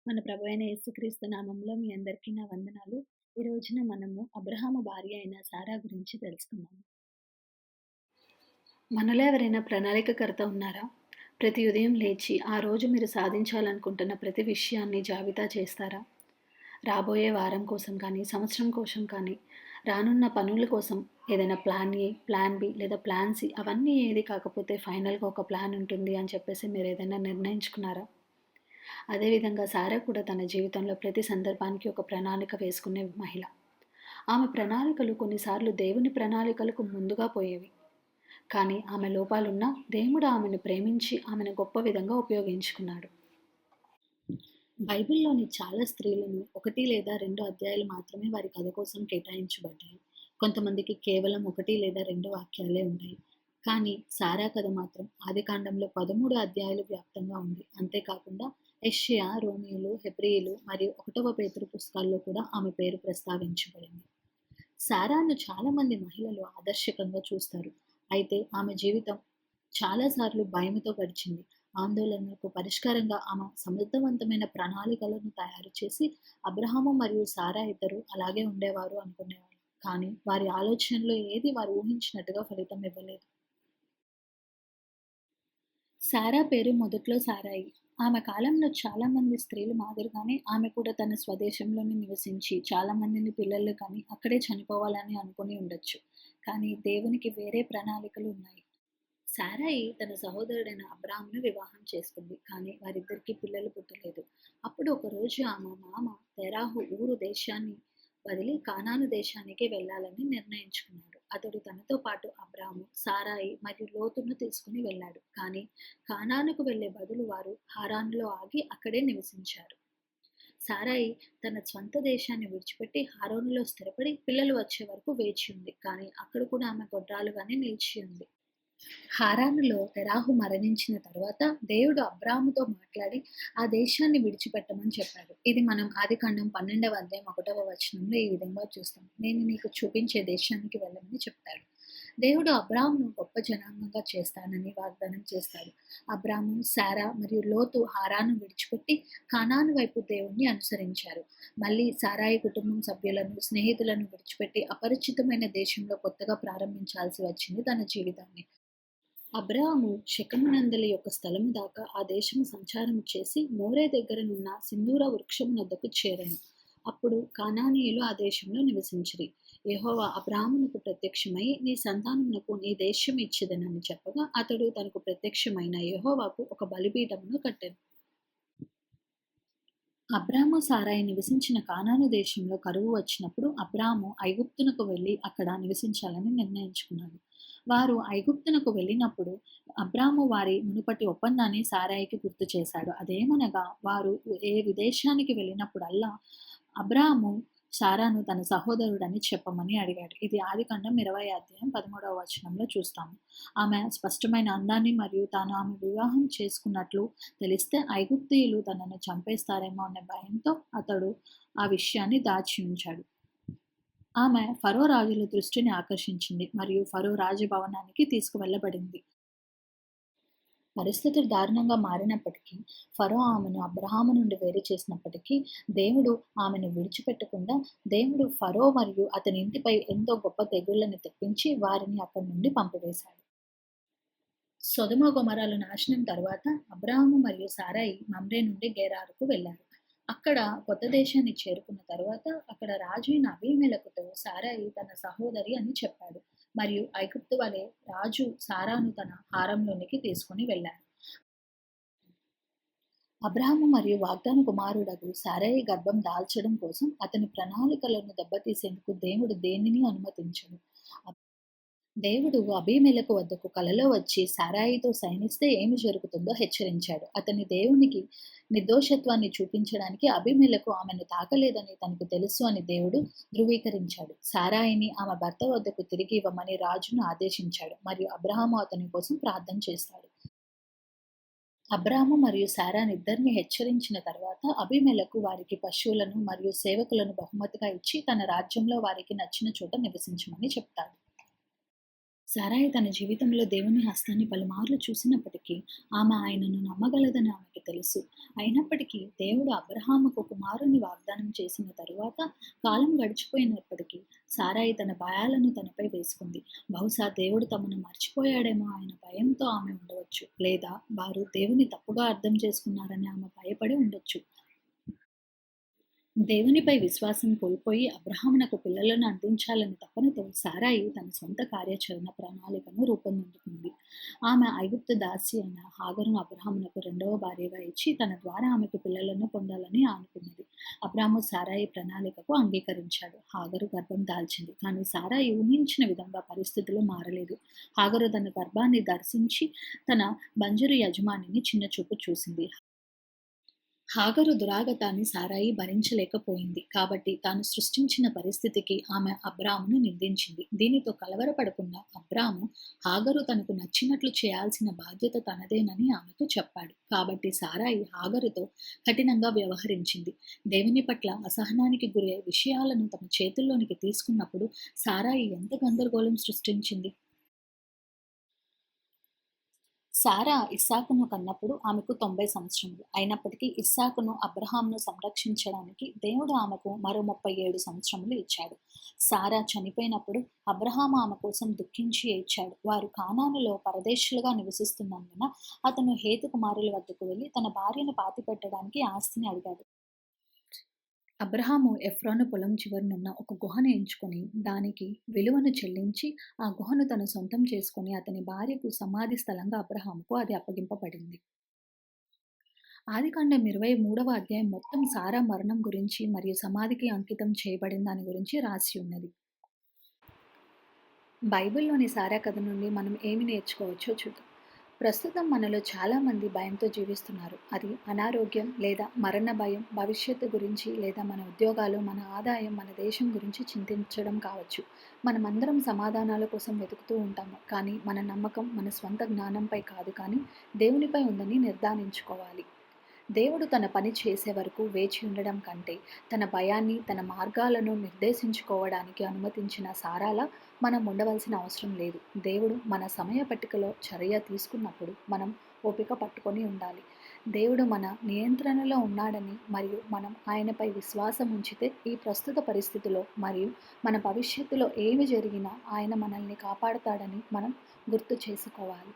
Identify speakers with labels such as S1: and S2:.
S1: మన ప్రభువైన యేసుక్రీస్తు నామంలో మీ అందరికీ నా వందనాలు. ఈ రోజున మనము అబ్రహాము భార్య అయిన సారా గురించి తెలుసుకుందాం. మనలో ఎవరైనా ప్రణాళికకర్త ఉన్నారా? ప్రతి ఉదయం లేచి ఆ రోజు మీరు సాధించాలనుకుంటున్న ప్రతి విషయాన్ని జాబితా చేస్తారా? రాబోయే వారం కోసం కానీ, సంవత్సరం కోసం కానీ, రానున్న పనుల కోసం ఏదైనా ప్లాన్ ఏ, ప్లాన్ బి లేదా ప్లాన్ సి అవన్నీ ఏది కాకపోతే ఫైనల్‌గా ఒక ప్లాన్ ఉంటుంది అని చెప్పేసి మీరేదైనా నిర్ణయించుకున్నారా? అదేవిధంగా సారా కూడా తన జీవితంలో ప్రతి సందర్భానికి ఒక ప్రణాళిక వేసుకునే మహిళ. ఆమె ప్రణాళికలు కొన్నిసార్లు దేవుని ప్రణాళికలకు ముందుగా పోయేవి. కానీ ఆమె లోపాలున్నా దేవుడు ఆమెను ప్రేమించి ఆమెను గొప్ప విధంగా ఉపయోగించుకున్నాడు. బైబిల్‌లోని చాలా స్త్రీలను 1 లేదా 2 అధ్యాయాలు మాత్రమే వారి కథ కోసం కేటాయించబడ్డాయి. కొంతమందికి కేవలం 1 లేదా 2 వాక్యాలే ఉంటాయి. కానీ సారా కథ మాత్రం ఆదికాండంలో 13 అధ్యాయాలు వ్యాప్తంగా ఉంది. అంతేకాకుండా యెషయా, రోమీయులు, హెబ్రీయులు మరియు 1వ పేతురు పుస్తకాల్లో కూడా ఆమె పేరు ప్రస్తావించబడింది. సారాను చాలామంది మహిళలు ఆదర్శకంగా చూస్తారు. అయితే ఆమె జీవితం చాలాసార్లు భయముతో గడిచింది. ఆందోళనలకు పరిష్కారంగా ఆమె సమర్థవంతమైన ప్రణాళికలను తయారు చేసి అబ్రహాము మరియు సారా ఇద్దరు అలాగే ఉండేవారు అనుకునేవారు. కానీ వారి ఆలోచనలో ఏది వారు ఊహించినట్టుగా ఫలితం ఇవ్వలేదు. సారా పేరు మొదట్లో సారాయి. ఆమె కాలంలో చాలామంది స్త్రీలు మాదిరిగానే ఆమె కూడా తన స్వదేశంలోనే నివసించి చాలామందిని పిల్లలు కని అక్కడే చనిపోవాలని అనుకుని ఉండొచ్చు. కానీ దేవునికి వేరే ప్రణాళికలు ఉన్నాయి. శారయి తన సహోదరుడైన అబ్రాహామును వివాహం చేసుకుంది. కానీ వారిద్దరికీ పిల్లలు పుట్టలేదు. అప్పుడు ఒకరోజు ఆమె మామ తెరాహు ఊరు దేశాన్ని వదిలి కానాను దేశానికి వెళ్ళాలని నిర్ణయించుకున్నాడు. అతడు తనతో పాటు అబ్రాము, సారాయి మరియు లోతును తీసుకుని వెళ్ళాడు. కానీ కానానుకు వెళ్ళే బదులు వారు హారానులో ఆగి అక్కడే నివసించారు. సారాయి తన స్వంత దేశాన్ని విడిచిపెట్టి హారానులో స్థిరపడి పిల్లలు వచ్చే వరకు వేచి ఉంది. కానీ అక్కడ కూడా ఆమె గొడ్రాలుగానే నిలిచి ఉంది. హారానులో తెరాహు మరణించిన తర్వాత దేవుడు అబ్రాహాముతో మాట్లాడి ఆ దేశాన్ని విడిచిపెట్టమని చెప్పాడు. ఇది మనం ఆదికాండం 12వ అధ్యాయం 1వ వచనంలో ఈ విధంగా చూస్తాం. నేను నీకు చూపించే దేశానికి వెళ్ళమని చెప్తాడు. దేవుడు అబ్రాహామును గొప్ప జనాంగంగా చేస్తానని వాగ్దానం చేస్తాడు. అబ్రాహాము, శారా మరియు లోతు హారాను విడిచిపెట్టి కానాను వైపు దేవుణ్ణి అనుసరించారు. మళ్ళీ సారాయి కుటుంబం సభ్యులను, స్నేహితులను విడిచిపెట్టి అపరిచితమైన దేశంలో కొత్తగా ప్రారంభించాల్సి వచ్చింది తన జీవితాన్ని. అబ్రాహాము షెకెమునందలి యొక్క స్థలము దాకా ఆ దేశము సంచారము చేసి మోరే దగ్గరనున్న సింధూర వృక్షమునొద్దకు చేరెను. అప్పుడు కానానీయులు ఆ దేశంలో నివసించిరి. యెహోవా అబ్రాహామునకు ప్రత్యక్షమై నీ సంతానమునకు నీ దేశం ఇచ్చెదనని చెప్పగా అతడు తనకు ప్రత్యక్షమైన యెహోవాకు ఒక బలిపీఠమును కట్టెను. అబ్రాము సారాయి నివసించిన కానాను దేశంలో కరువు వచ్చినప్పుడు అబ్రాము ఐగుప్తునకు వెళ్ళి అక్కడ నివసించాలని నిర్ణయించుకున్నాడు. వారు ఐగుప్తునకు వెళ్ళినప్పుడు అబ్రాము వారి మునుపటి ఒప్పందాన్ని సారాయికి గుర్తు చేశాడు. అదేమనగా వారు ఏ విదేశానికి వెళ్ళినప్పుడల్లా అబ్రాము సారాను తన సహోదరుడని చెప్పమని అడిగాడు. ఇది ఆదికాండం 20 అధ్యాయం 13వ వచనంలో చూస్తాము. ఆమె స్పష్టమైన అందాన్ని మరియు తాను ఆమె వివాహం చేసుకున్నట్లు తెలిస్తే ఐగుప్తీయులు తనను చంపేస్తారేమో అనే భయంతో అతడు ఆ విషయాన్ని దాచి ఉంచాడు. ఆమె ఫరో రాజుల దృష్టిని ఆకర్షించింది మరియు ఫరో రాజభవనానికి తీసుకువెళ్ళబడింది. పరిస్థితులు దారుణంగా మారినప్పటికీ, ఫరో ఆమెను అబ్రహాము నుండి వేరు చేసినప్పటికీ, దేవుడు ఆమెను విడిచిపెట్టకుండా, దేవుడు ఫరో మరియు అతని ఇంటిపై ఎంతో గొప్ప తెగుళ్లను తెప్పించి వారిని అక్కడి నుండి పంపివేశాడు. సొదొమ గొమొర్రాల నాశనం తర్వాత అబ్రాహాము మరియు సారాయి మమ్రే నుండి గెరారుకు వెళ్లారు. అక్కడ కొత్త దేశాన్ని చేరుకున్న తర్వాత అక్కడ రాజు అయిన అబీమెలెకుతో సారాయి తన సహోదరి అని చెప్పాడు. మరియు ఐగుప్తు వలె రాజు సారాను తన హారంలోనికి తీసుకుని వెళ్ళాడు. అబ్రాహాము మరియు వాగ్దాన కుమారుడగు సారయి గర్భం దాల్చడం కోసం అతని ప్రణాళికలను దెబ్బతీసేందుకు దేవుడు దేనిని అనుమతించడు. దేవుడు అబీమెలెకు వద్దకు కలలో వచ్చి సారాయితో శయనిస్తే ఏమి జరుగుతుందో హెచ్చరించాడు. అతని దేవునికి నిర్దోషత్వాన్ని చూపించడానికి అబీమెలెకు ఆమెను తాకలేదని తనకు తెలుసు అని దేవుడు ధృవీకరించాడు. సారాయిని ఆమె భర్త వద్దకు తిరిగి ఇవ్వమని రాజును ఆదేశించాడు మరియు అబ్రహాము అతని కోసం ప్రార్థన చేస్తాడు. అబ్రాహాము మరియు శారానిద్దరిని హెచ్చరించిన తర్వాత అబీమెలెకు వారికి పశువులను మరియు సేవకులను బహుమతిగా ఇచ్చి తన రాజ్యంలో వారికి నచ్చిన చోట నివసించమని చెప్తాడు. సారాయి తన జీవితంలో దేవుని హస్తాన్ని పలుమార్లు చూసినప్పటికీ, ఆమె ఆయనను నమ్మగలదని ఆమెకు తెలుసు. అయినప్పటికీ దేవుడు అబ్రహాముకు కుమారుని వాగ్దానం చేసిన తరువాత కాలం గడిచిపోయినప్పటికీ, సారాయి తన భయాలను తనపై వేసుకుంది. బహుశా దేవుడు తమను మర్చిపోయాడేమో అన్న భయంతో ఆమె ఉండవచ్చు. లేదా వారు దేవుని తప్పుగా అర్థం చేసుకున్నారని ఆమె భయపడి ఉండొచ్చు. దేవునిపై విశ్వాసం కోల్పోయి అబ్రహామునకు పిల్లలను అందించాలని తపనతో సారాయి తన సొంత కార్యాచరణ ప్రణాళికను రూపొందించుకుంది. ఆమె ఐగుప్తు దాసి అయిన హాగరును అబ్రహామునకు రెండవ భార్యగా ఇచ్చి తన ద్వారా ఆమెకు పిల్లలను పొందాలని అనుకున్నది. అబ్రాము సారాయి ప్రణాళికకు అంగీకరించాడు. హాగరు గర్భం దాల్చింది. కానీ సారాయి ఊహించిన విధంగా పరిస్థితులు మారలేదు. హాగరు తన గర్భాన్ని దర్శించి తన బంజరు యజమానిని చిన్నచూపు చూసింది. హాగరు దురాగతాన్ని సారాయి భరించలేకపోయింది. కాబట్టి తాను సృష్టించిన పరిస్థితికి ఆమె అబ్రామును నిందించింది. దీనితో కలవరపడకుండా అబ్రాము హాగరు తనకు నచ్చినట్లు చేయాల్సిన బాధ్యత తనదేనని ఆమెకు చెప్పాడు. కాబట్టి సారాయి హాగరుతో కఠినంగా వ్యవహరించింది. దేవుని పట్ల అసహనానికి గురై విషయాలను తమ చేతుల్లోనికి తీసుకున్నప్పుడు సారాయి ఎంత గందరగోళం సృష్టించింది. శారా ఇస్సాకును కన్నప్పుడు ఆమెకు 90 సంవత్సరములు. అయినప్పటికీ ఇస్సాకును, అబ్రహామును సంరక్షించడానికి దేవుడు ఆమెకు మరో 37 సంవత్సరములు ఇచ్చాడు. శారా చనిపోయినప్పుడు అబ్రహాము ఆమె కోసం దుఃఖించి ఏడ్చాడు. వారు కానానులో పరదేశులుగా నివసిస్తున్నందున అతను హేతు కుమారుల వద్దకు వెళ్లి తన భార్యను పాతిపెట్టడానికి ఆస్తిని అడిగాడు. అబ్రహాము ఎఫ్రోను పొలం చివరనున్న ఒక గుహను ఎంచుకొని దానికి విలువను చెల్లించి ఆ గుహను తన సొంతం చేసుకొని అతని భార్యకు సమాధి స్థలంగా అబ్రహాముకు అది అప్పగింపబడింది. ఆదికాండం 23వ అధ్యాయం మొత్తం సారా మరణం గురించి మరియు సమాధికి అంకితం చేయబడిన దాని గురించి రాసి ఉన్నది. బైబిల్‌లోని సారా కథ నుండి మనం ఏమి నేర్చుకోవచ్చో చూద్దాం. ప్రస్తుతం మనలో చాలామంది భయంతో జీవిస్తున్నారు. అది అనారోగ్యం లేదా మరణ భయం, భవిష్యత్తు గురించి లేదా మన ఉద్యోగాలు, మన ఆదాయం, మన దేశం గురించి చింతించడం కావచ్చు. మనమందరం సమాధానాల కోసం వెతుకుతూ ఉంటాము. కానీ మన నమ్మకం మన స్వంత జ్ఞానంపై కాదు కానీ దేవునిపై ఉందని నిర్ధారించుకోవాలి. దేవుడు తన పని చేసే వరకు వేచి ఉండడం కంటే, తన భయాన్ని, తన మార్గాలను నిర్దేశించుకోవడానికి అనుమతించిన సారాలా మనం ఉండవలసిన అవసరం లేదు. దేవుడు మన సమయ పట్టికలో చర్య తీసుకున్నప్పుడు మనం ఓపిక పట్టుకొని ఉండాలి. దేవుడు మన నియంత్రణలో ఉన్నాడని మరియు మనం ఆయనపై విశ్వాసం ఉంచితే ఈ ప్రస్తుత పరిస్థితిలో మరియు మన భవిష్యత్తులో ఏమి జరిగినా ఆయన మనల్ని కాపాడతాడని మనం గుర్తు చేసుకోవాలి.